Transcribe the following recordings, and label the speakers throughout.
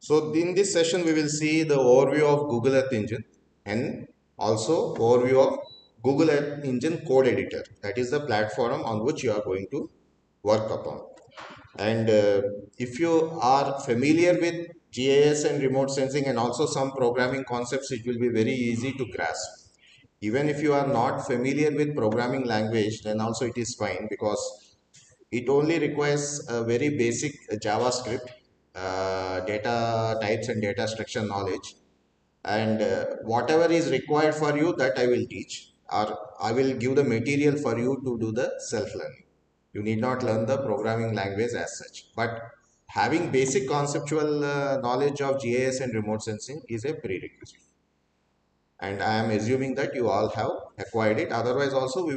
Speaker 1: So in this session, we will see the overview of Google Earth Engine and also overview of Google Earth Engine Code Editor. That is the platform on which you are going to work upon. And if you are familiar with GIS and remote sensing and also some programming concepts, it will be very easy to grasp. Even if you are not familiar with programming language, then also it is fine because it only requires a very basic JavaScript, data types and data structure knowledge. And whatever is required for you, that I will teach, or I will give the material for you to do the self-learning. You need not learn the programming language as such. But having basic conceptual knowledge of GIS and remote sensing is a prerequisite. And I am assuming that you all have acquired it. Otherwise, also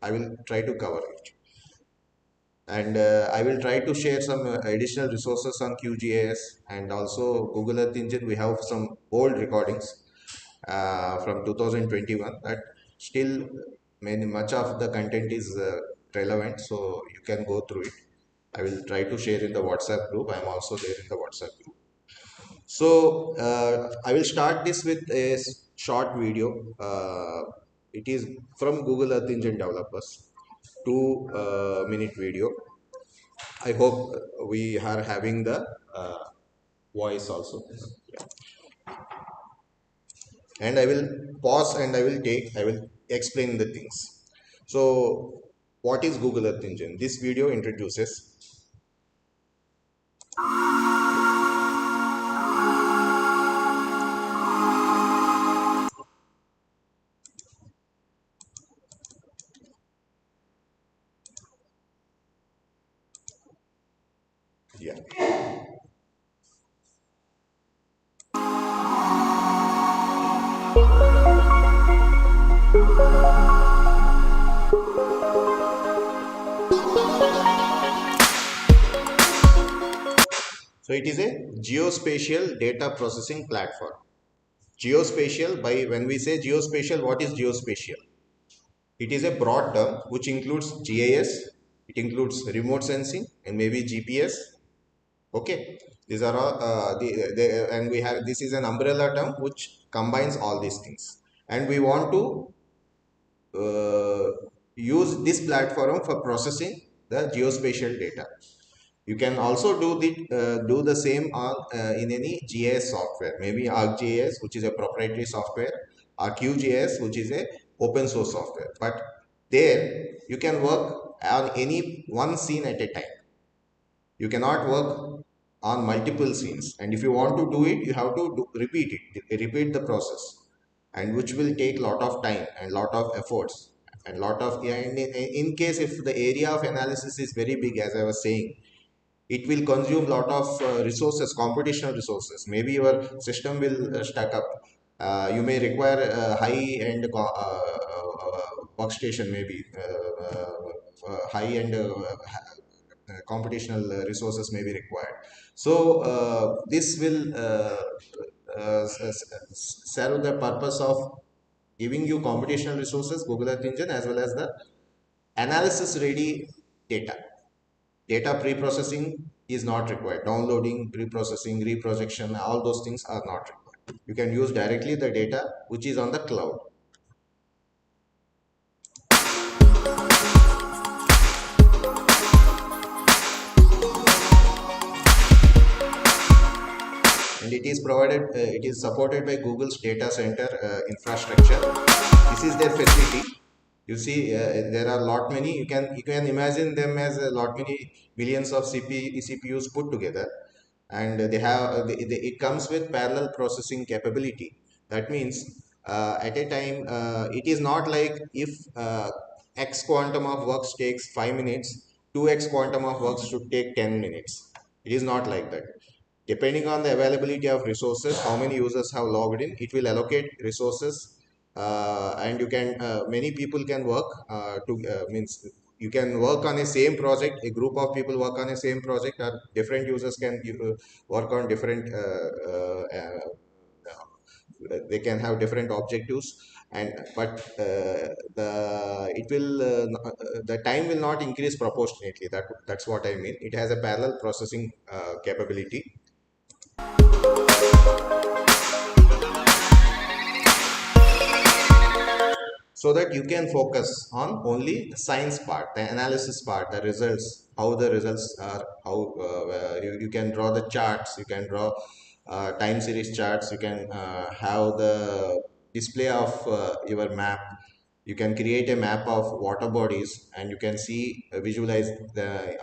Speaker 1: I will try to cover it. And I will try to share some additional resources on QGIS and also Google Earth Engine. We have some old recordings from 2021 that still much of the content is relevant, so you can go through it. I will try to share in the WhatsApp group. I am also there in the WhatsApp group. So I will start this with a short video. It is from Google Earth Engine developers, 2 minute video. I hope we are having the voice also. And I will pause and I will explain the things. So, what is Google Earth Engine? This video introduces. Yeah. So, it is a geospatial data processing platform. Geospatial, by when we say geospatial, what is geospatial? It is a broad term which includes GIS, it includes remote sensing and maybe GPS. Okay, these are all and we have, this is an umbrella term which combines all these things, and we want to use this platform for processing the geospatial data. You can also do the same on in any GIS software, maybe ArcGIS, which is a proprietary software, or QGIS, which is a open source software. But there you can work on any one scene at a time. You cannot work on multiple scenes, and if you want to do it, you have to repeat the process, and which will take lot of time and lot of efforts and lot of, yeah, in case if the area of analysis is very big, as I was saying, it will consume lot of resources, computational resources. Maybe your system will stack up. You may require a high end workstation, maybe high end computational resources may be required. So this will serve the purpose of giving you computational resources, Google Earth Engine, as well as the analysis ready data. Data pre-processing is not required. Downloading, pre-processing, reprojection, all those things are not required. You can use directly the data which is on the cloud. And it is provided, it is supported by Google's data center infrastructure. This is their facility. You see, there are lot many. You can imagine them as a lot many millions of CPUs put together, and they have it comes with parallel processing capability. That means at a time, it is not like if X quantum of works takes 5 minutes, 2x quantum of works should take 10 minutes. It is not like that. Depending on the availability of resources, how many users have logged in, it will allocate resources, and you can many people can work to means you can work on a same project. A group of people work on a same project, or different users can work on different. They can have different objectives, and but the it will the time will not increase proportionately. That's what I mean. It has a parallel processing capability. so that you can focus on only the science part, the analysis part, the results, how the results are, how you can draw the charts, you can draw time series charts, you can have the display of your map, you can create a map of water bodies, and you can see visualize the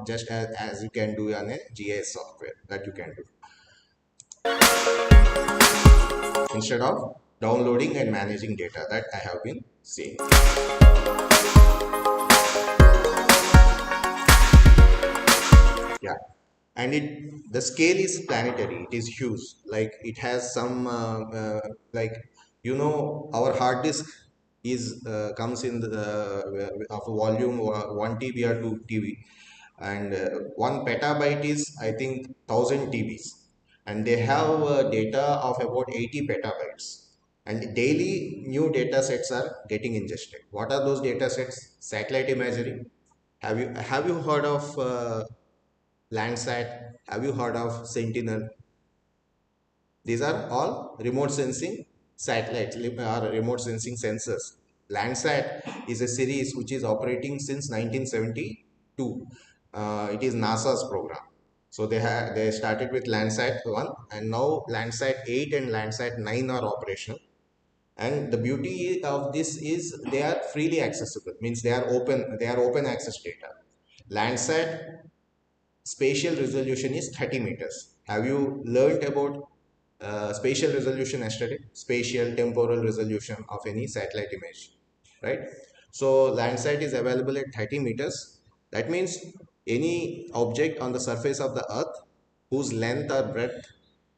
Speaker 1: just as you can do on a GIS software that you can do instead of downloading and managing data that I have been seeing. Yeah, and the scale is planetary. It is huge. Like it has some like our hard disk is comes in the of a volume 1 TB or 2 TB, and 1 petabyte is I think 1000 TBs, and they have data of about 80 petabytes. And daily new data sets are getting ingested. What are those data sets? Satellite imagery. Have you heard of Landsat? Have you heard of Sentinel? These are all remote sensing satellites or remote sensing sensors. Landsat is a series which is operating since 1972. It is NASA's program. So they started with Landsat 1, and now Landsat 8 and Landsat 9 are operational. And the beauty of this is they are freely accessible, means they are open access data. Landsat spatial resolution is 30 meters. Have you learned about spatial resolution yesterday? Spatial temporal resolution of any satellite image, right? So Landsat is available at 30 meters. That means any object on the surface of the earth whose length or breadth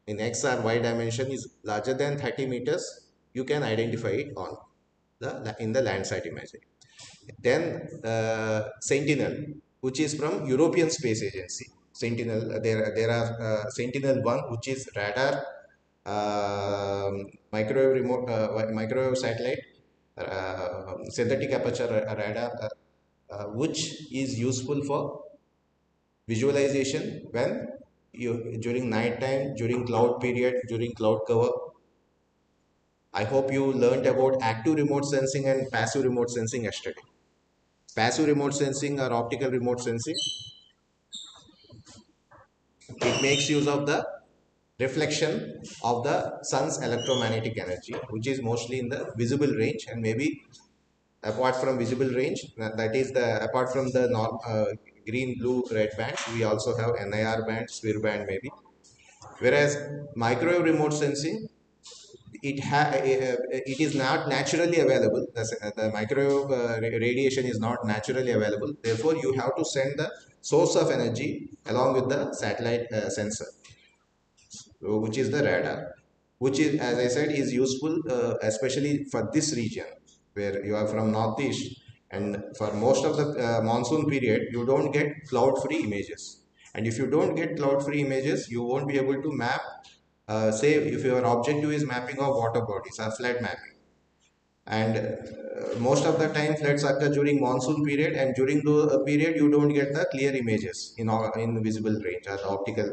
Speaker 1: in x or y dimension is larger than 30 meters, you can identify it on the in the Landsat imagery. Then Sentinel, which is from European Space Agency. Sentinel, there are Sentinel 1, which is radar, microwave satellite, synthetic aperture radar, which is useful for visualization when you during night time, during cloud period, during cloud cover. I hope you learned about active remote sensing and passive remote sensing yesterday. Passive remote sensing or optical remote sensing, it makes use of the reflection of the sun's electromagnetic energy, which is mostly in the visible range, and maybe apart from visible range, that is the apart from the green, blue, red bands, we also have NIR band, SWIR band maybe. Whereas microwave remote sensing, it is not naturally available. The microwave radiation is not naturally available. Therefore, you have to send the source of energy along with the satellite sensor, which is the radar, which is, as I said, is useful especially for this region where you are from northeast, and for most of the monsoon period, you don't get cloud-free images. And if you don't get cloud-free images, you won't be able to map. Say if your objective is mapping of water bodies or flood mapping, and most of the time floods occur during monsoon period, and during the period you don't get the clear images in visible range or the optical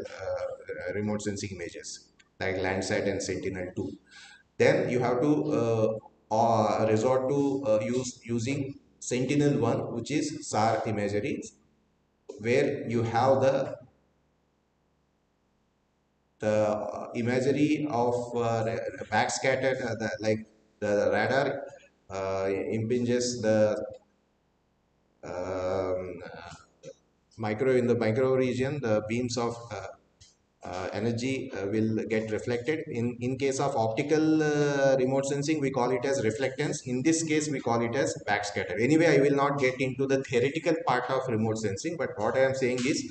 Speaker 1: remote sensing images like Landsat and Sentinel 2. Then you have to resort to using Sentinel 1, which is SAR imagery, where you have the imagery of backscattered, like the radar impinges the um, micro in the micro region, the beams of energy will get reflected. In case of optical remote sensing, we call it as reflectance. In this case, we call it as backscatter. Anyway, I will not get into the theoretical part of remote sensing, but what I am saying is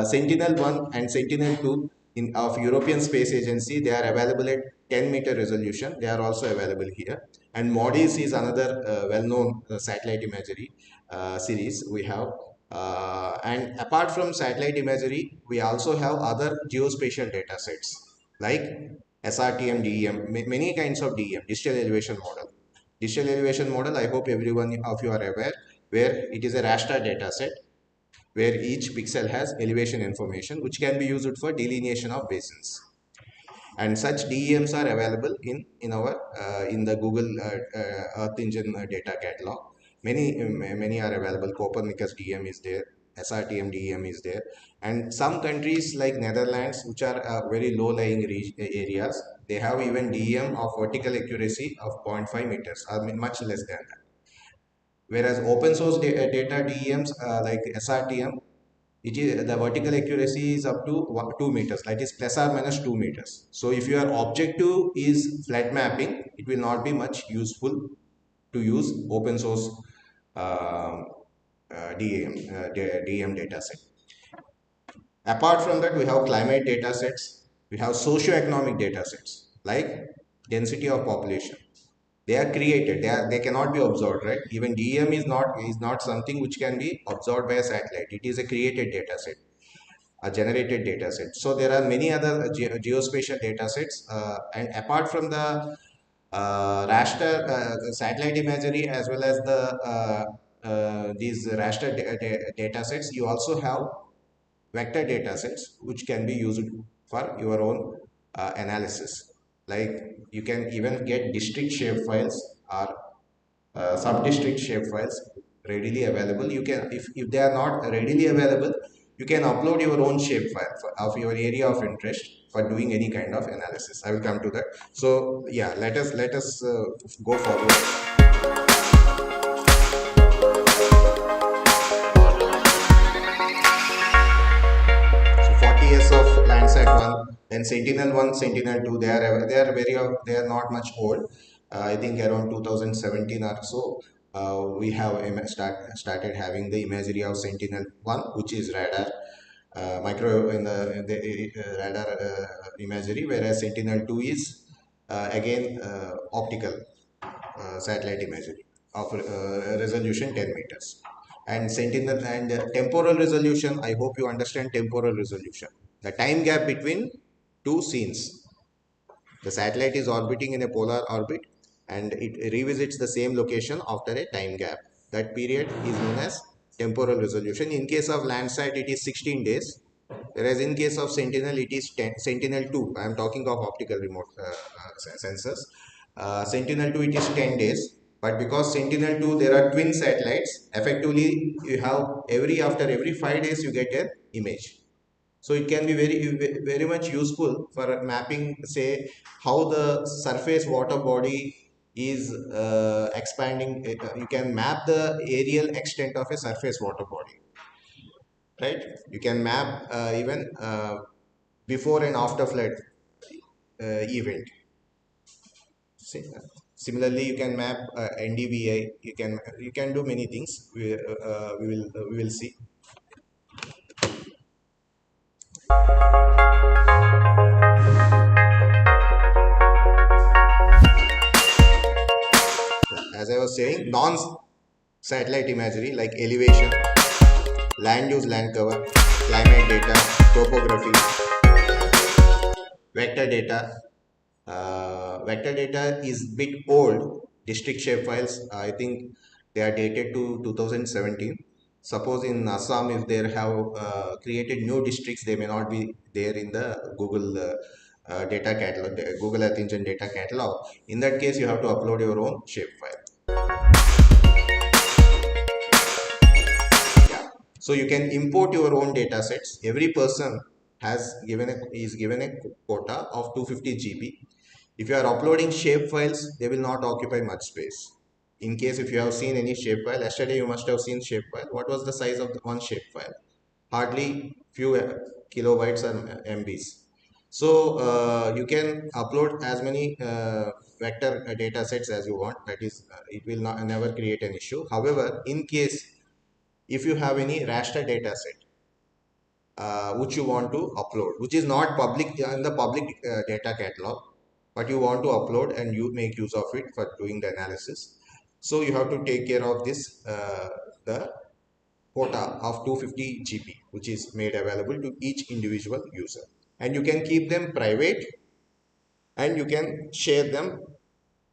Speaker 1: Sentinel 1 and Sentinel 2 of European Space Agency, they are available at 10-meter resolution. They are also available here. And MODIS is another well-known satellite imagery series we have. And apart from satellite imagery, we also have other geospatial data sets like SRTM, DEM, many kinds of DEM, digital elevation model. Digital elevation model, I hope everyone of you are aware, where it is a raster data set where each pixel has elevation information which can be used for delineation of basins. and such DEMs are available in our in the Google Earth Engine data catalog. Many are available. Copernicus DEM is there, SRTM DEM is there, and some countries like Netherlands, which are very low-lying areas, they have even DEM of vertical accuracy of 0.5 meters, or much less than that. Whereas open source data DEMs like SRTM, it is the vertical accuracy is up to 2 meters, that is plus or minus 2 meters. So if your objective is flat mapping, it will not be much useful to use open source uh, DEM data set. Apart from that, we have climate data sets, we have socio-economic data sets like density of population. They are created, they cannot be observed, right? Even DEM is not something which can be observed by a satellite. It is a created data set, a generated data set. So there are many other geospatial data sets, and apart from the raster satellite imagery as well as the these raster data sets, you also have vector data sets which can be used for your own analysis. Like you can even get district shape files or sub-district shape files readily available. You can, if they are not readily available, you can upload your own shape file of your area of interest for doing any kind of analysis. I will come to that. So yeah, let us go forward. So 40 years of Landsat 1, then Sentinel 1, Sentinel 2, they are not much old. I think around 2017 or so, we have started having the imagery of Sentinel 1, which is radar, micro in the radar imagery, whereas Sentinel 2 is again optical satellite imagery of resolution 10 meters. And Sentinel and temporal resolution, I hope you understand temporal resolution. The time gap between two scenes. The satellite is orbiting in a polar orbit and it revisits the same location after a time gap. That period is known as temporal resolution. In case of Landsat, it is 16 days, whereas in case of Sentinel, it is 10, Sentinel 2. I am talking of optical remote sensors. Sentinel 2, it is 10 days. But because Sentinel 2, there are twin satellites, effectively you have after every 5 days you get an image. So it can be very much useful for mapping, say, how the surface water body is expanding. You can map the aerial extent of a surface water body, right? You can map even before and after flood event. See, similarly, you can map NDVI. You can do many things. We will see. As I was saying, non-satellite imagery like elevation, land use, land cover, climate data, topography, vector data. Vector data is bit old. District shape files, I think they are dated to 2017. Suppose in Assam, if they have created new districts, they may not be there in the Google data catalog, the Google Earth Engine data catalog. In that case, you have to upload your own shape file. Yeah. So you can import your own data sets. Every person is given a quota of 250 GB. If you are uploading shape files, they will not occupy much space. In case if you have seen any shape file, yesterday you must have seen shape file. What was the size of the one shape file? Hardly few kilobytes or MBs. So you can upload as many vector data sets as you want. That is, it will never create an issue. However, in case if you have any raster data set which you want to upload, which is not public in the public data catalog, but you want to upload and you make use of it for doing the analysis. So you have to take care of this the quota of 250 GB, which is made available to each individual user, and you can keep them private and you can share them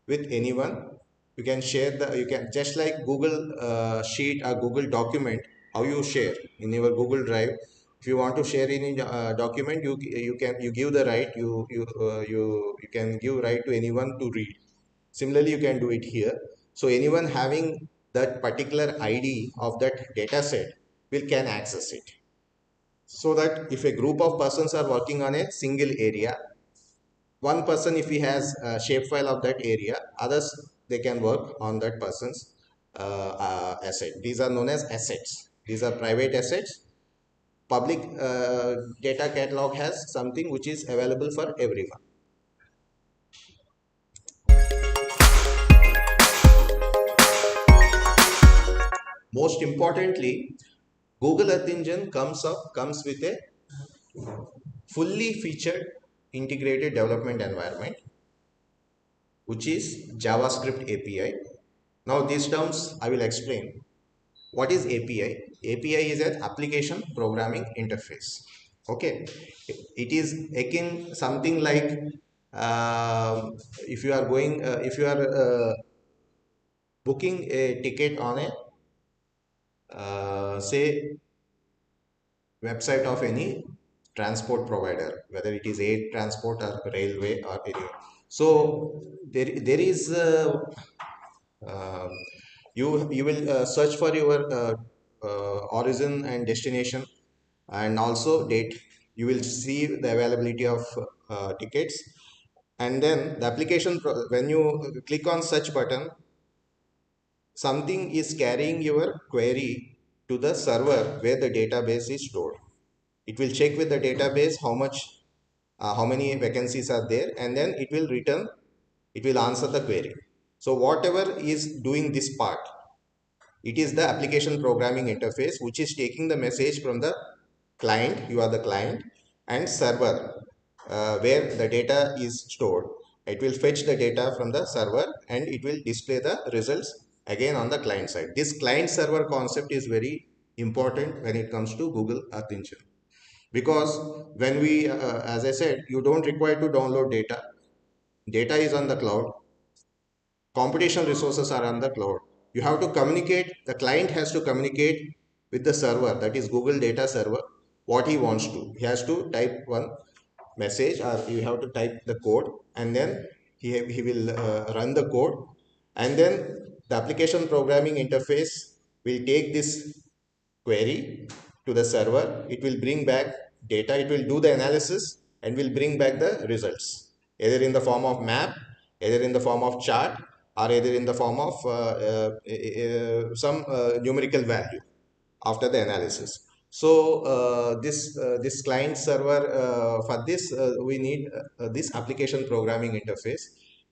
Speaker 1: with anyone. You can share you can just like Google Sheet or Google document, how you share in your Google Drive. If you want to share any document, you give the right, you can give right to anyone to read. Similarly, you can do it here. So anyone having that particular ID of that data set will can access it. So that if a group of persons are working on a single area, one person, if he has a shapefile of that area, others they can work on that person's asset. These are known as assets. These are private assets. Public data catalog has something which is available for everyone. Most importantly, Google Earth Engine comes with a fully featured integrated development environment, which is JavaScript API. Now these terms I will explain. What is API? API is an application programming interface. Okay, it is akin something like if you are booking a ticket on a say website of any transport provider, whether it is air transport or railway or any. So there is uh, you will search for your origin and destination and also date. You will see the availability of tickets, and then the when you click on search button, something is carrying your query to the server where the database is stored. It will check with the database how many vacancies are there, and then it will answer the query. So whatever is doing this part, it is the application programming interface which is taking the message from the client, you are the client, and server where the data is stored. It will fetch the data from the server and it will display the results again on the client side. This client server concept is very important when it comes to Google Earth Engine, because when we as I said, you don't require to download data is on the cloud, computational resources are on the cloud. You have to communicate, the client has to communicate with the server, that is Google data server, what he wants to. He has to type one message or you have to type the code, and then he will run the code, and then the application programming interface will take this query to the server. It will bring back data, it will do the analysis and will bring back the results, either in the form of map, either in the form of chart, or either in the form of some numerical value after the analysis. So this client server, for this we need this application programming interface.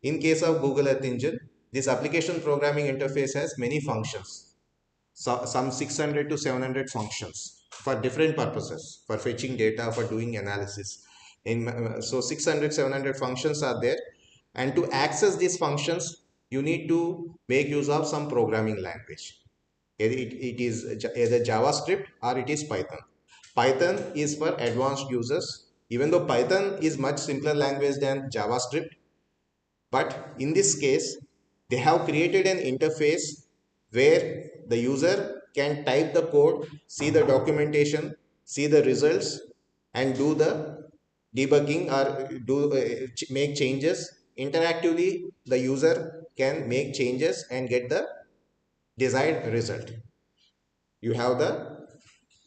Speaker 1: In case of Google Earth Engine, this application programming interface has many functions, so some 600 to 700 functions for different purposes, for fetching data, for doing analysis. So 600 700 functions are there, and to access these functions you need to make use of some programming language. It is either JavaScript or it is Python. Python is for advanced users, even though Python is much simpler language than JavaScript. But in this case, they have created an interface where the user can type the code, see the documentation, see the results, and do the debugging or make changes. Interactively, the user can make changes and get the desired result. You have the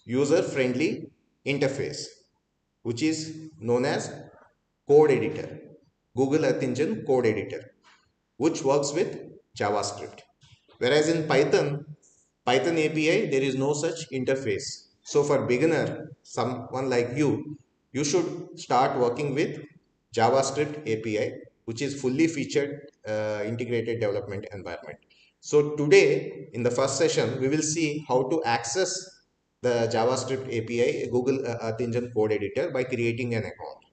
Speaker 1: user friendly interface, which is known as code editor, Google Earth Engine code editor, which works with JavaScript. Whereas in Python API, there is no such interface. So for beginner, someone like you should start working with JavaScript API, which is fully featured integrated development environment. So today in the first session, we will see how to access the JavaScript API, Google Earth Engine code editor, by creating an account.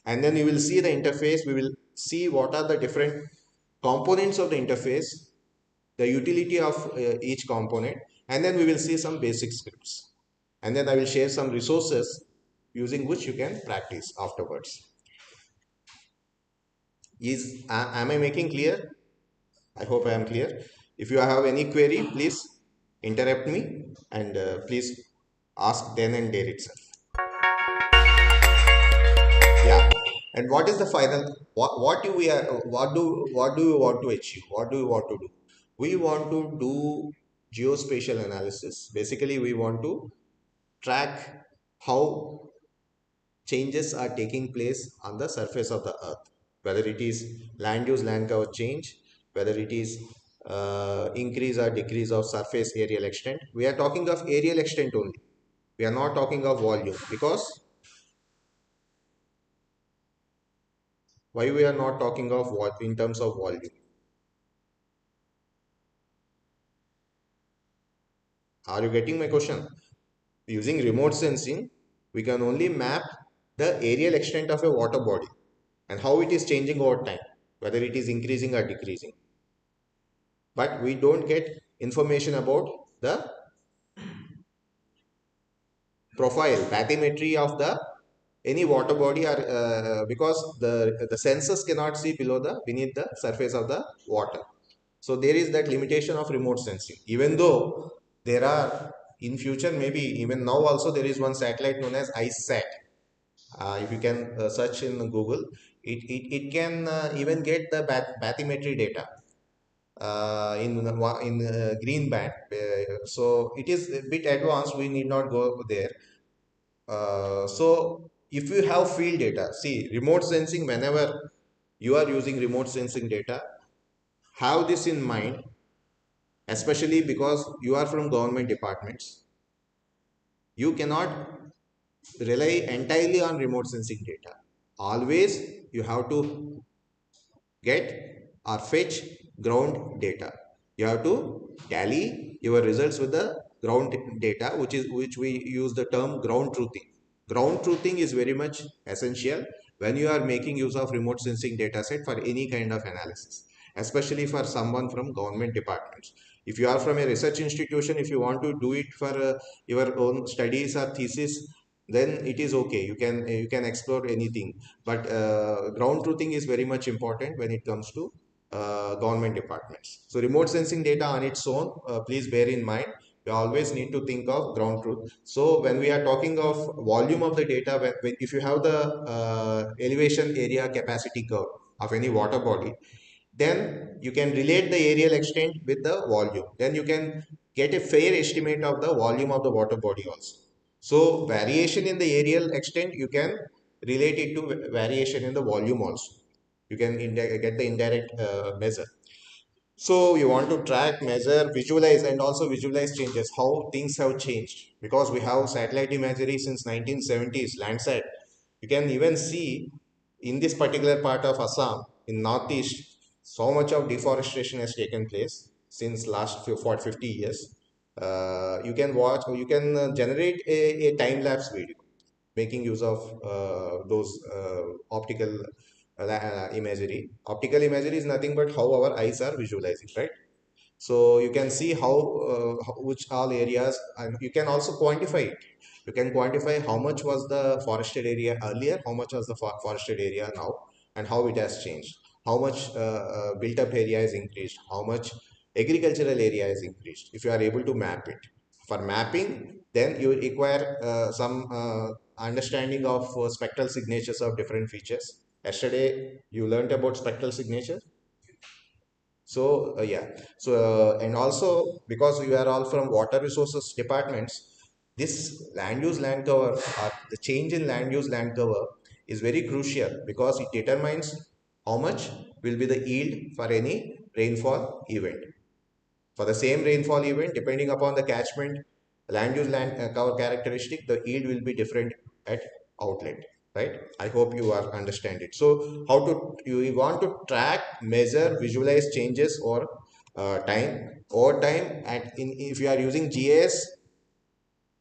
Speaker 1: And then you will see the interface. We will see what are the different components of the interface, the utility of each component, and then we will see some basic scripts. And then I will share some resources using which you can practice afterwards. Am I making clear? I hope I am clear. If you have any query, please interrupt me and please ask then and there itself. And what is the final, what do we are, what do we want to achieve, what do we want to do? We want to do geospatial analysis. Basically we want to track how changes are taking place on the surface of the earth, whether it is land use land cover change, whether it is increase or decrease of surface aerial extent. We are talking of aerial extent only, we are not talking of volume. Because why we are not talking of what in terms of volume? Are you getting my question? Using remote sensing, we can only map the aerial extent of a water body and how it is changing over time, whether it is increasing or decreasing. But we don't get information about the profile, bathymetry of the any water body, or because the sensors cannot see below the beneath the surface of the water. So there is that limitation of remote sensing. Even though there are in future, maybe even now also, there is one satellite known as ICESat. If you can search in Google, it can even get the bathymetry data in green band. So it is a bit advanced. We need not go there. So if you have field data, see remote sensing. Whenever you are using remote sensing data, have this in mind, especially because you are from government departments. You cannot rely entirely on remote sensing data. Always you have to get or fetch ground data. You have to tally your results with the ground data, which we use the term ground truthing. Ground truthing is very much essential when you are making use of remote sensing data set for any kind of analysis, especially for someone from government departments. If you are from a research institution, if you want to do it for your own studies or thesis, then it is okay, you can explore anything. But ground truthing is very much important when it comes to government departments. So remote sensing data on its own, please bear in mind, we always need to think of ground truth. So when we are talking of volume of the data, if you have the elevation area capacity curve of any water body, then you can relate the aerial extent with the volume. Then you can get a fair estimate of the volume of the water body also. So variation in the aerial extent, you can relate it to variation in the volume also. You can get the indirect measure. So you want to track, measure, visualize, and also visualize changes, how things have changed. Because we have satellite imagery since 1970s, Landsat. You can even see in this particular part of Assam, in northeast, so much of deforestation has taken place since last 50 years. You can watch, you can generate a time-lapse video making use of those optical imagery. Optical imagery is nothing but how our eyes are visualizing, right? So you can see which all areas, and you can also quantify it. You can quantify how much was the forested area earlier, how much was the forested area now, and how it has changed. How much built up area is increased, how much agricultural area is increased. If you are able to map it. For mapping, then you require some understanding of spectral signatures of different features. Yesterday, you learned about spectral signature. So yeah, so and also because we are all from water resources departments, this land use land cover, or the change in land use land cover, is very crucial because it determines how much will be the yield for any rainfall event. For the same rainfall event, depending upon the catchment, land use land cover characteristic, the yield will be different at outlet, right? I hope you are understand it. So how to, you want to track, measure, visualize changes or time over time. And if you are using GIS,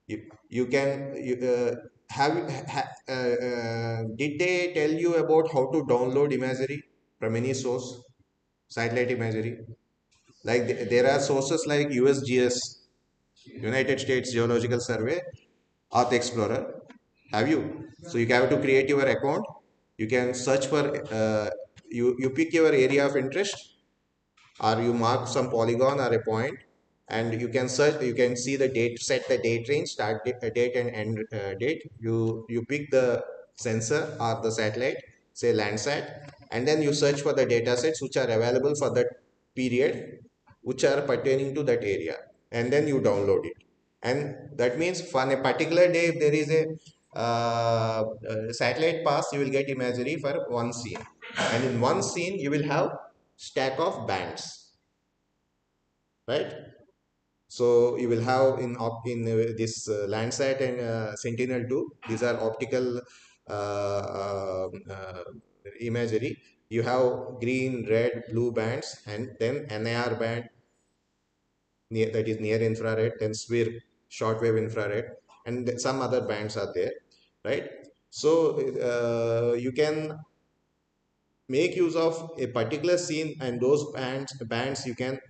Speaker 1: you can did they tell you about how to download imagery from any source, satellite imagery? Like there are sources like USGS, United States Geological Survey, Earth Explorer. Have you? So you have to create your account. You can search for you pick your area of interest, or you mark some polygon or a point, and you can search. You can see the date, set the date range, start date and end date. You pick the sensor or the satellite, say Landsat, and then you search for the data sets which are available for that period, which are pertaining to that area, and then you download it. And that means for a particular day, if there is a satellite pass, you will get imagery for one scene, and in one scene you will have stack of bands, right? So you will have in this Landsat and Sentinel-2, these are optical imagery. You have green, red, blue bands, and then NIR band, that is near infrared, then SWIR, shortwave infrared, and some other bands are there, right? So you can make use of a particular scene, and those bands you can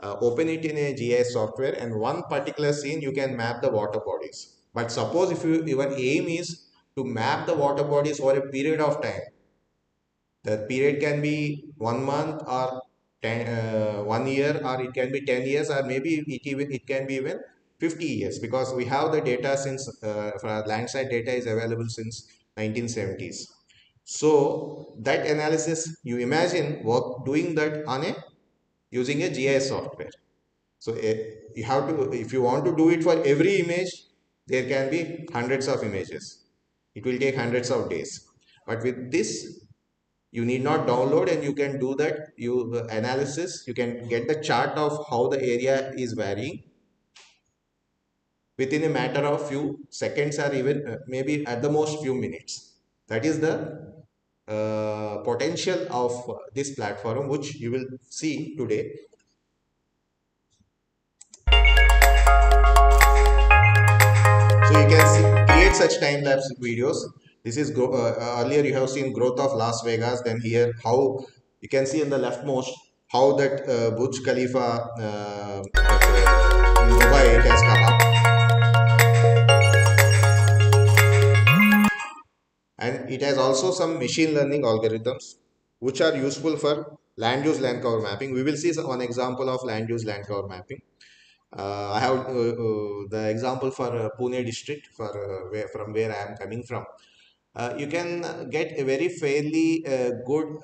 Speaker 1: open it in a GIS software, and one particular scene you can map the water bodies. But suppose if your aim is to map the water bodies for a period of time, the period can be 1 month or 1 year, or it can be 10 years, or maybe it can be even 50 years, because we have the data since for Landsat data is available since 1970s. So that analysis, you imagine work doing that on a using a GIS software. So you have to, if you want to do it for every image, there can be hundreds of images. It will take hundreds of days. But with this, you need not download, and you can do that analysis. You can get the chart of how the area is varying within a matter of few seconds, or even maybe at the most few minutes. That is the potential of this platform, which you will see today. So you can create such time-lapse videos. This is earlier you have seen growth of Las Vegas. Then here how you can see in the leftmost how that Burj Khalifa in Dubai it has come up, and it has also some machine learning algorithms which are useful for land use land cover mapping. We will see one example of land use land cover mapping. I have the example for Pune district, for from where I am coming from. You can get a very fairly good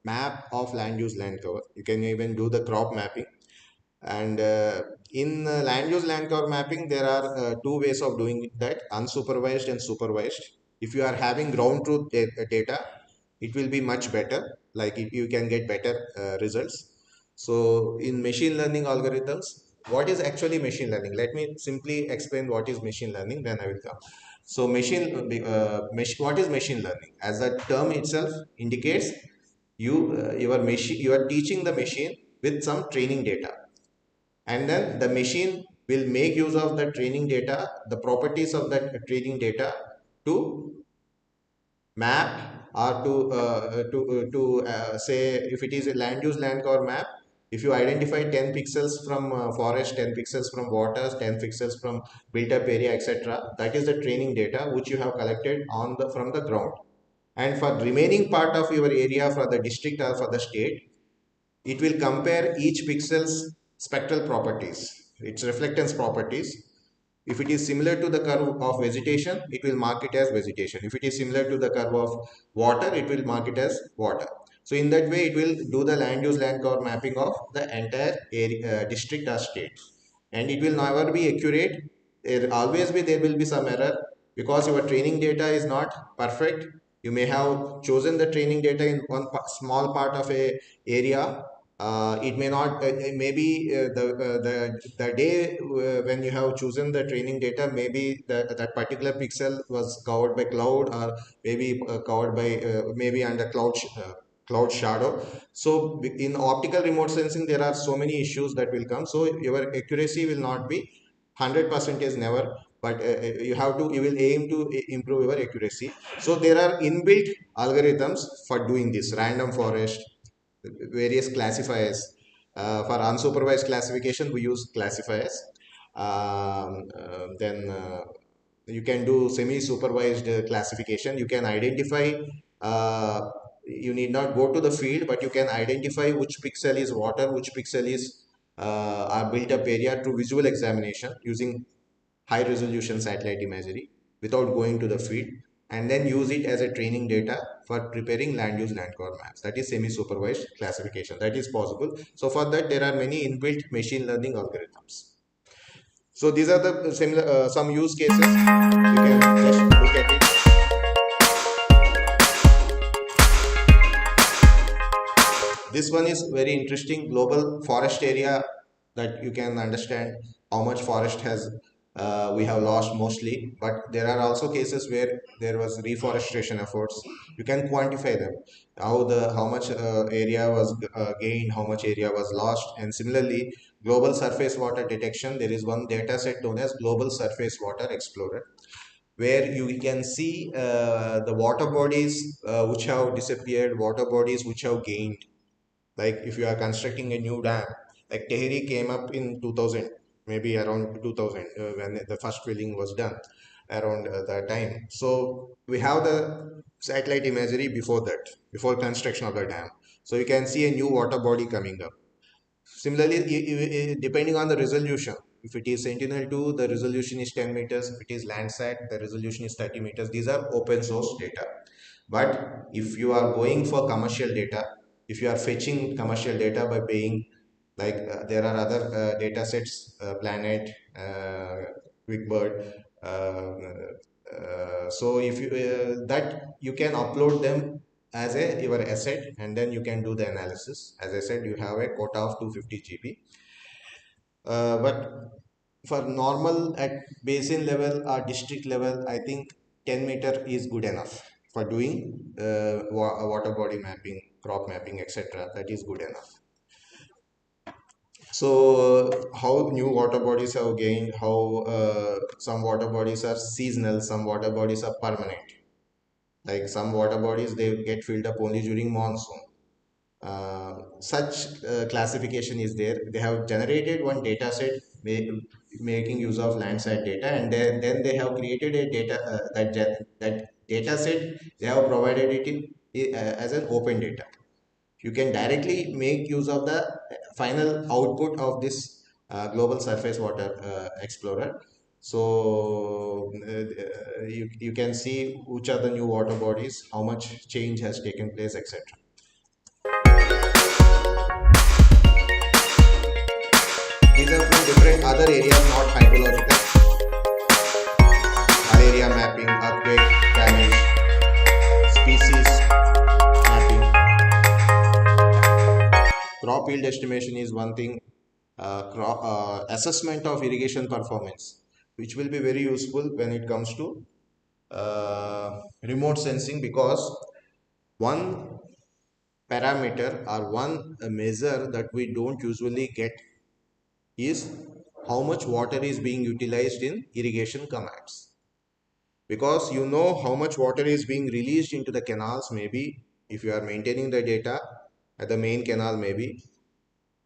Speaker 1: map of land use land cover. You can even do the crop mapping. And in land use land cover mapping, there are two ways of doing that: unsupervised and supervised. If you are having ground truth data, it will be much better. Like you can get better results. So in machine learning algorithms, what is actually machine learning? Let me simply explain what is machine learning, then I will come. So what is machine learning? As the term itself indicates, you are teaching the machine with some training data, and then the machine will make use of the training data, the properties of that training data, to map, or to say, if it is a land use land cover map, if you identify 10 pixels from forest, 10 pixels from waters, 10 pixels from built up area, etc., that is the training data which you have collected on the from the ground. And for remaining part of your area, for the district or for the state, it will compare each pixel's spectral properties, its reflectance properties. If it is similar to the curve of vegetation, it will mark it as vegetation. If it is similar to the curve of water, it will mark it as water. So in that way, it will do the land use land cover mapping of the entire area, district or state. And it will never be accurate. There will be some error, because your training data is not perfect. You may have chosen the training data in one small part of a area. It may not, maybe the day when you have chosen the training data, maybe that particular pixel was covered by cloud, or maybe covered by maybe under cloud shadow. So in optical remote sensing, there are so many issues that will come. So your accuracy will not be 100% is never, but you will aim to improve your accuracy. So there are inbuilt algorithms for doing this: random forest, various classifiers. For unsupervised classification, we use classifiers. Then you can do semi-supervised classification. You can identify, you need not go to the field, but you can identify which pixel is water, which pixel is our built up area, through visual examination using high resolution satellite imagery without going to the field. and then use it as a training data for preparing land use land cover maps. That is semi-supervised classification. That is possible. So for that, there are many inbuilt machine learning algorithms. So these are the similar some use cases. You can just look at it. This one is very interesting. Global forest area, that you can understand how much forest has we have lost mostly, but there are also cases where there was reforestation efforts. You can quantify them, how much area was gained, how much area was lost. And similarly, global surface water detection, there is one data set known as Global Surface Water Explorer, where you can see the water bodies which have disappeared, water bodies which have gained. Like if you are constructing a new dam, like Tehri came up in 2000, maybe around 2000, when the first drilling was done around that time. So we have the satellite imagery before that, before construction of the dam. So you can see a new water body coming up. Similarly, depending on the resolution, if it is Sentinel-2, the resolution is 10 meters. If it is Landsat, the resolution is 30 meters. These are open source data. But if you are going for commercial data, if you are fetching commercial data by paying, like there are other data sets, Planet, QuickBird. So if you that you can upload them as a your asset, and then you can do the analysis. As I said, you have a quota of 250 GB. But for normal at basin level or district level, I think 10-meter is good enough for doing water body mapping, crop mapping, etc. That is good enough. So how new water bodies have gained, how some water bodies are seasonal, some water bodies are permanent. Like some water bodies, they get filled up only during monsoon. Such classification is there. They have generated one data set making use of Landsat data, and then they have created a data that data set. They have provided it as an open data. You can directly make use of the final output of this global surface water explorer. So you can see which are the new water bodies, how much change has taken place, etc. These are from different other areas, not hydrological. Malaria mapping, earthquake damage, species mapping. Crop yield estimation is one thing. Assessment of irrigation performance, which will be very useful when it comes to remote sensing, because one parameter or one measure that we don't usually get is how much water is being utilized in irrigation commands. Because you know how much water is being released into the canals, maybe if you are maintaining the data at the main canal, maybe,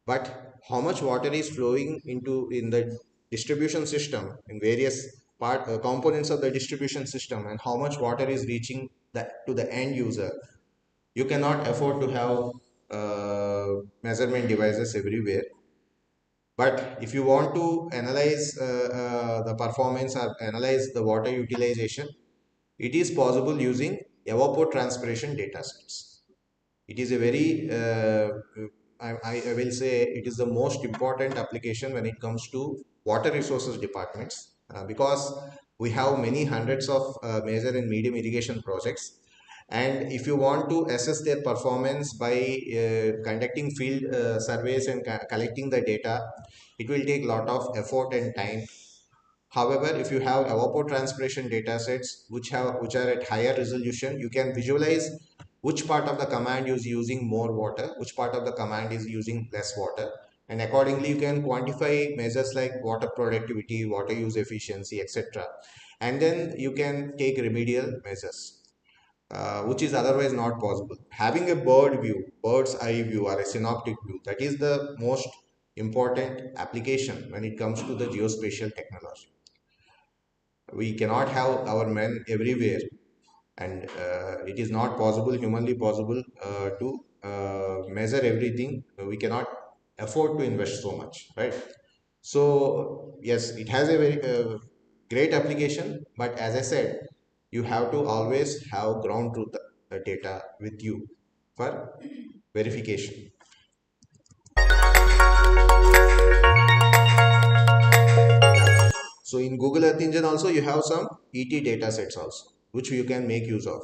Speaker 1: but how much water is flowing into in the distribution system in various components of the distribution system, and how much water is reaching to the end user. You cannot afford to have measurement devices everywhere. But if you want to analyze the performance or analyze the water utilization, it is possible using evapotranspiration data sets. It is a very, I will say, it is the most important application when it comes to water resources departments, because we have many hundreds of major and medium irrigation projects. And if you want to assess their performance by conducting field surveys and collecting the data, it will take a lot of effort and time. However, if you have evapotranspiration data sets which are at higher resolution, you can visualize which part of the command is using more water, which part of the command is using less water, and accordingly you can quantify measures like water productivity, water use efficiency, etc. And then you can take remedial measures, which is otherwise not possible. Having a bird's eye view, or a synoptic view, that is the most important application when it comes to the geospatial technology. We cannot have our men everywhere, and it is not possible, humanly possible, to measure everything. We cannot afford to invest so much, right? So yes, it has a very great application, but as I said, you have to always have ground truth data with you for verification. Yeah. So in Google Earth Engine also you have some ET data sets also, which you can make use of.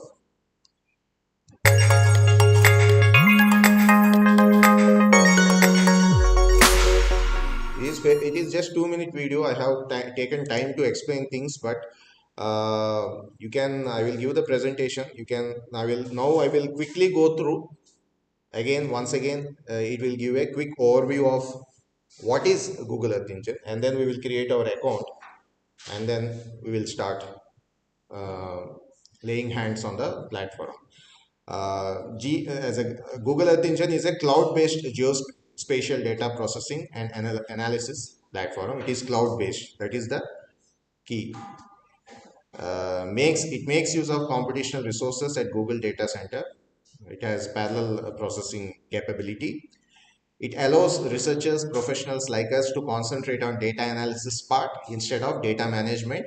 Speaker 1: It is just 2 minute video. I have taken time to explain things, but you can, I will give the presentation. You can, I will quickly go through again, once again, it will give a quick overview of what is Google Earth Engine, and then we will create our account, and then we will start uh, laying hands on the platform. As a Google Earth Engine is a cloud-based geospatial data processing and analysis platform. It is cloud-based. That is the key. Makes use of computational resources at Google Data Center. It has parallel processing capability. It allows researchers, professionals like us to concentrate on data analysis part instead of data management,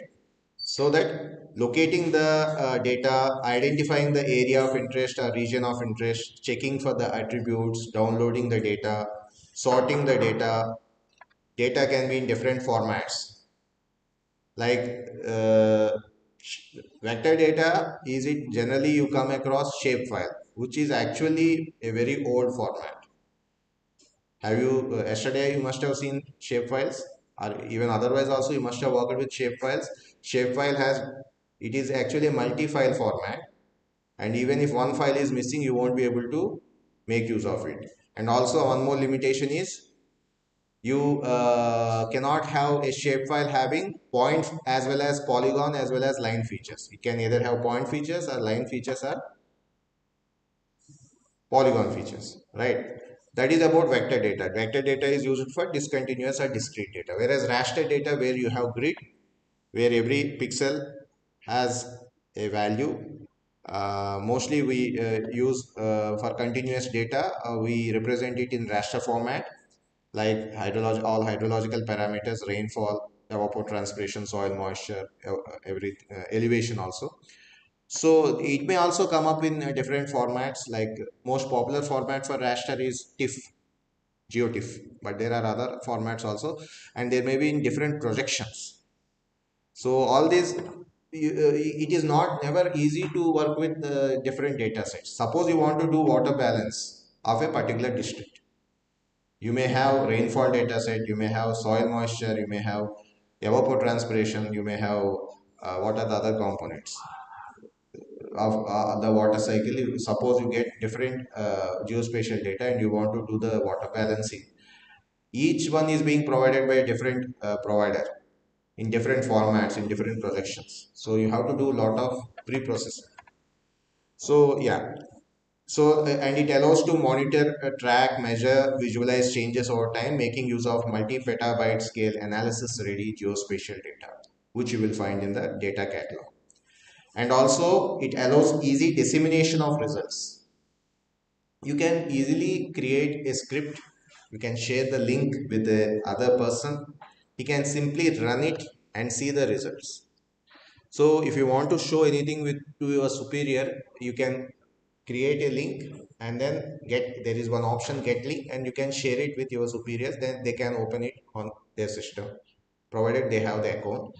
Speaker 1: so that locating the data, identifying the area of interest or region of interest, checking for the attributes, downloading the data, sorting the data. Data can be in different formats. Like vector data is it generally you come across shapefile, which is actually a very old format. Have you yesterday you must have seen shapefiles, or even otherwise also you must have worked with shapefiles. Shapefile has, it is actually a multi-file format, and even if one file is missing, you won't be able to make use of it. And also one more limitation is you cannot have a shapefile having point as well as polygon as well as line features. It can either have point features or line features or polygon features, right? That is about vector data. Vector data is used for discontinuous or discrete data, whereas raster data, where you have grid, where every pixel has a value. Mostly we use for continuous data, we represent it in raster format, like all hydrological parameters, rainfall, evapotranspiration, soil moisture, elevation also. So it may also come up in different formats. Like most popular format for raster is TIFF, GeoTIFF, but there are other formats also, and there may be in different projections. So all these, it is not never easy to work with different data sets. Suppose you want to do water balance of a particular district. You may have rainfall data set, you may have soil moisture, you may have evapotranspiration, you may have what are the other components of the water cycle. Suppose you get different geospatial data and you want to do the water balancing. Each one is being provided by a different provider in different formats, in different projections. So you have to do a lot of pre-processing. So yeah, so and it allows to monitor, track, measure, visualize changes over time, making use of multi-petabyte scale analysis ready geospatial data, which you will find in the data catalog. And also it allows easy dissemination of results. You can easily create a script, you can share the link with the other person, he can simply run it and see the results. So if you want to show anything to your superior, you can create a link and then there is one option, get link, and you can share it with your superiors, then they can open it on their system, provided they have the account.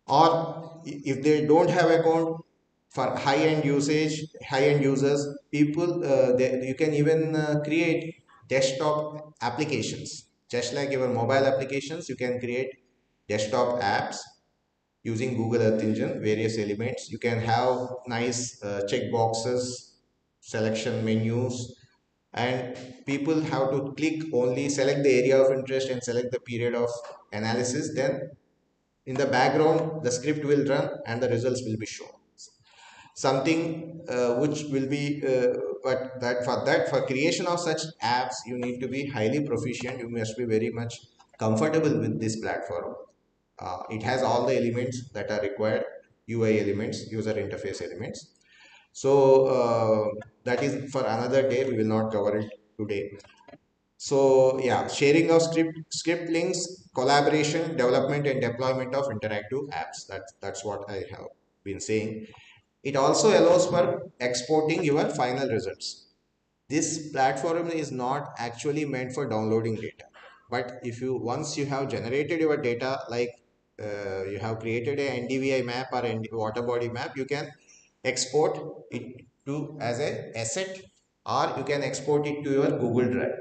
Speaker 1: Or if they don't have account, for high-end usage, high-end users, people, you can even create desktop applications. Just like your mobile applications, you can create desktop apps using Google Earth Engine, various elements. You can have nice check boxes, selection menus, and people have to click only, select the area of interest and select the period of analysis. Then in the background, the script will run and the results will be shown. Something which will be, but for creation of such apps, you need to be highly proficient. You must be very much comfortable with this platform. It has all the elements that are required, UI elements, user interface elements. So that is for another day. We will not cover it today. So yeah, sharing of script links, collaboration, development and deployment of interactive apps. That's what I have. been saying, it also allows for exporting your final results. This platform is not actually meant for downloading data, but if you once you have generated your data, like you have created a NDVI map or water body map, you can export it to as a asset, or you can export it to your Google Drive.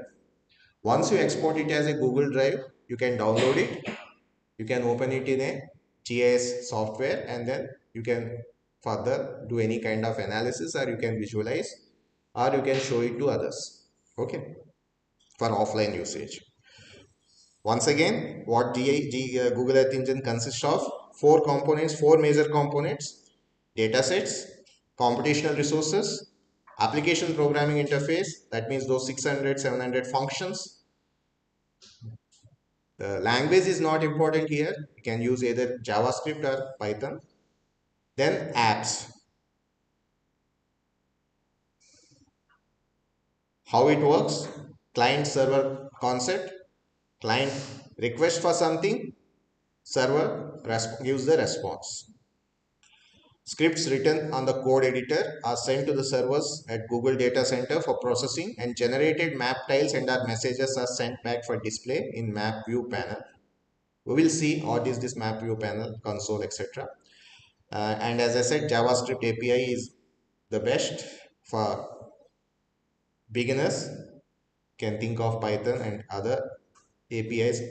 Speaker 1: Once you export it as a Google Drive, you can download it, you can open it in a GIS software, and then you can further do any kind of analysis, or you can visualize, or you can show it to others, okay, for offline usage. Once again, what Google Earth Engine consists of: four components, four major components: data sets, computational resources, application programming interface, that means those 600, 700 functions. The language is not important here. You can use either JavaScript or Python. Then apps. How it works: client server concept, client request for something, server gives the response. Scripts written on the code editor are sent to the servers at Google Data Center for processing, and generated map tiles and our messages are sent back for display in map view panel. We will see what is this map view panel, console, etc. And as I said, JavaScript API is the best for beginners. Can think of Python and other APIs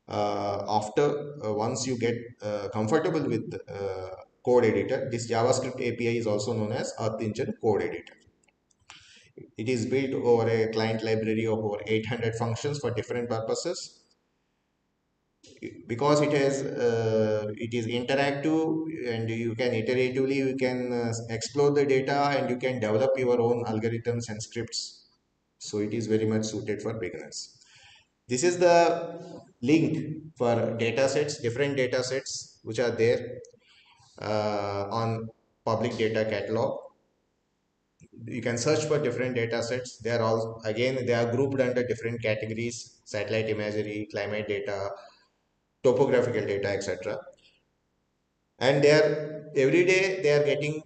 Speaker 1: after once you get comfortable with code editor. This JavaScript API is also known as Earth Engine Code Editor. It is built over a client library of over 800 functions for different purposes. Because it is interactive, and you can iteratively you can explore the data, and you can develop your own algorithms and scripts. So it is very much suited for beginners. This is the link for data sets, different data sets which are there on public data catalog. You can search for different data sets. They are all, again, they are grouped under different categories: satellite imagery, climate data, topographical data, etc. And they are every day they are getting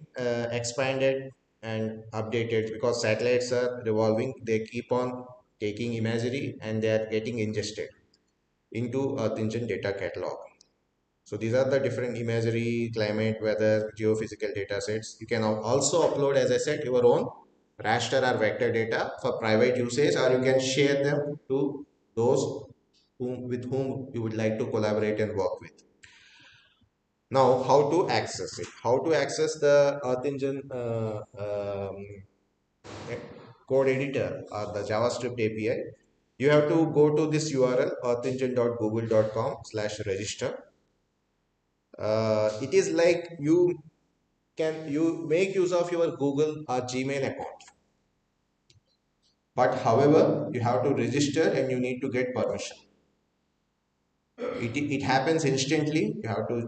Speaker 1: expanded and updated, because satellites are revolving. They keep on taking imagery, and they are getting ingested into Earth Engine data catalog. So these are the different imagery, climate, weather, geophysical data sets. You can also upload, as I said, your own raster or vector data for private usage, or you can share them to those with whom you would like to collaborate and work with. Now, how to access it? How to access the Earth Engine code editor or the JavaScript API? You have to go to this URL, earthengine.google.com/register. It is like you make use of your Google or Gmail account, but however, you have to register and you need to get permission. It happens instantly. You have to,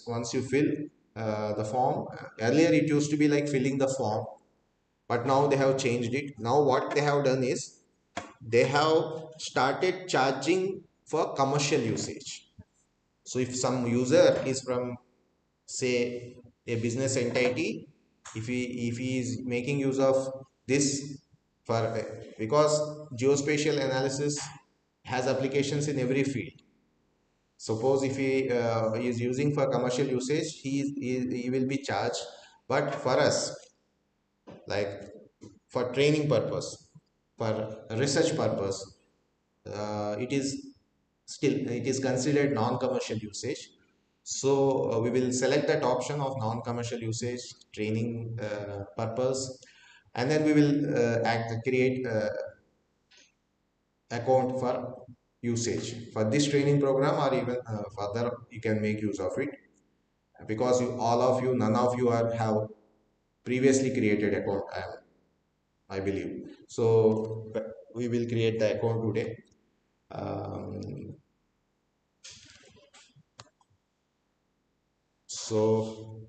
Speaker 1: once you fill the form. Earlier it used to be like filling the form, but now they have changed it. Now what they have done is they have started charging for commercial usage. So if some user is from, say, a business entity, if he is making use of this for because geospatial analysis has applications in every field. Suppose if he is using for commercial usage, he will be charged. But for us, like for training purpose, for research purpose, it is considered non-commercial usage. So we will select that option of non-commercial usage, training purpose, and then we will create account for usage for this training program, or even further you can make use of it, because none of you have previously created account, I believe. So we will create the account today. So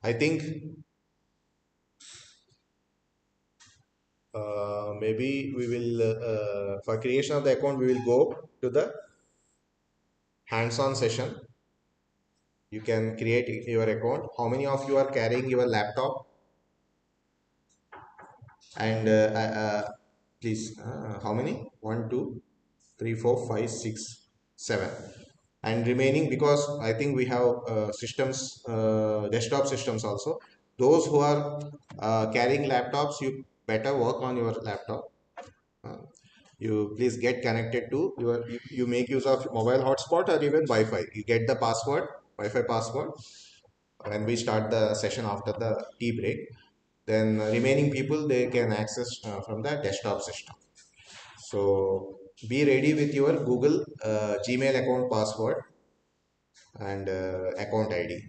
Speaker 1: I think maybe we will for creation of the account we will go to the hands-on session. You can create your account. How many of you are carrying your laptop? And please, how many? 1, 2, 3, 4, 5, 6, 7. And remaining, because I think we have systems, desktop systems also. Those who are carrying laptops, you better work on your laptop. Uh, you please get connected to you make use of mobile hotspot or even Wi-Fi. You get the password, Wi-Fi password, when we start the session after the tea break. Then remaining people, they can access from the desktop system. So be ready with your Google Gmail account password and account ID.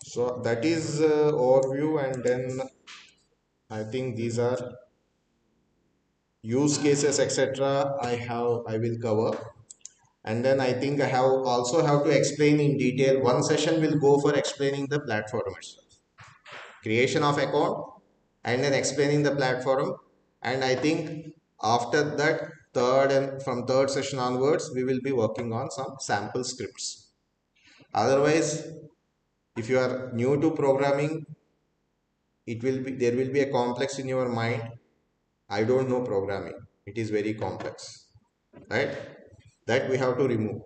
Speaker 1: So that is overview, and then I think these are use cases, etc. I will cover, and then I think I have also have to explain in detail. One session will go for explaining the platform itself, creation of account, and then explaining the platform. And I think after that, third session onwards, we will be working on some sample scripts. Otherwise, if you are new to programming, there will be a complex in your mind. I don't know programming, it is very complex, right? That we have to remove.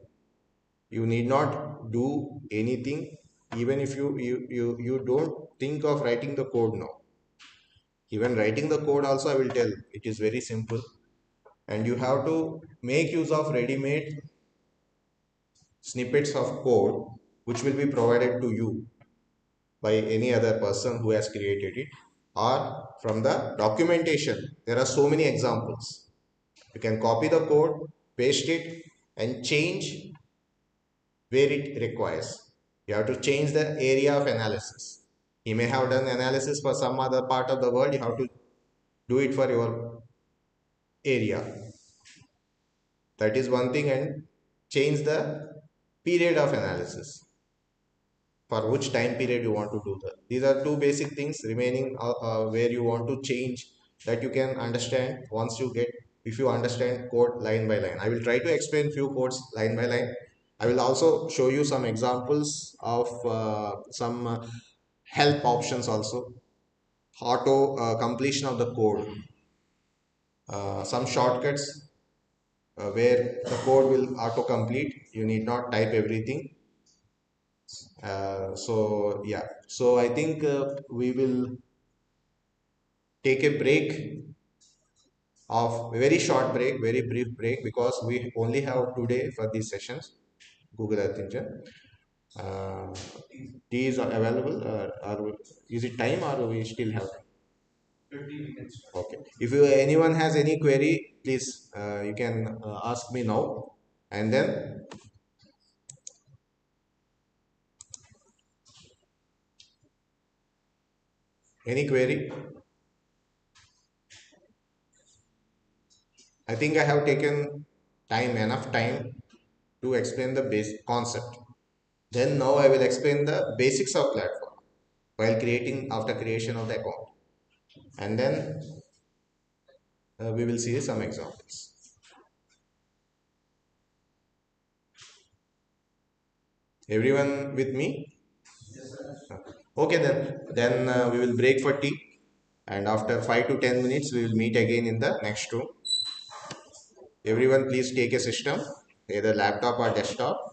Speaker 1: You need not do anything. Even if you don't think of writing the code now. Even writing the code also, I will tell, it is very simple. And you have to make use of ready-made snippets of code which will be provided to you by any other person who has created it, or from the documentation. There are so many examples. You can copy the code, paste it, and change where it requires. You have to change the area of analysis. He may have done analysis for some other part of the world. You have to do it for your area. That is one thing. And change the period of analysis, for which time period you want to do that. These are two basic things remaining, where you want to change, that you can understand once you get, if you understand code line by line. I will try to explain few codes line by line. I will also show you some examples of some help options also, auto completion of the code, some shortcuts where the code will auto complete. You need not type everything. So yeah, so I think we will take a break, of very short break, very brief break, because we only have today for these sessions Google Earth Engine. Uh, these are available. Is it time, or we still have time? 15 minutes. Okay. If anyone has any query, please you can ask me now, and then any query. I think I have taken enough time to explain the basic concept. Then now I will explain the basics of platform while after creation of the account. And then we will see some examples. Everyone with me? Okay, then we will break for tea, and after 5 to 10 minutes we will meet again in the next room. Everyone please take a system, either laptop or desktop.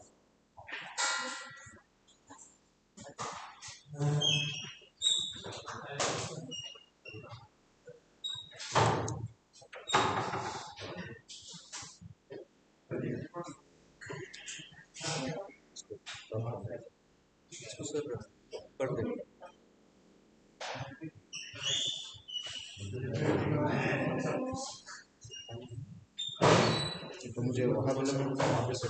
Speaker 1: तो मुझे वहाँ बोला वहाँ पे से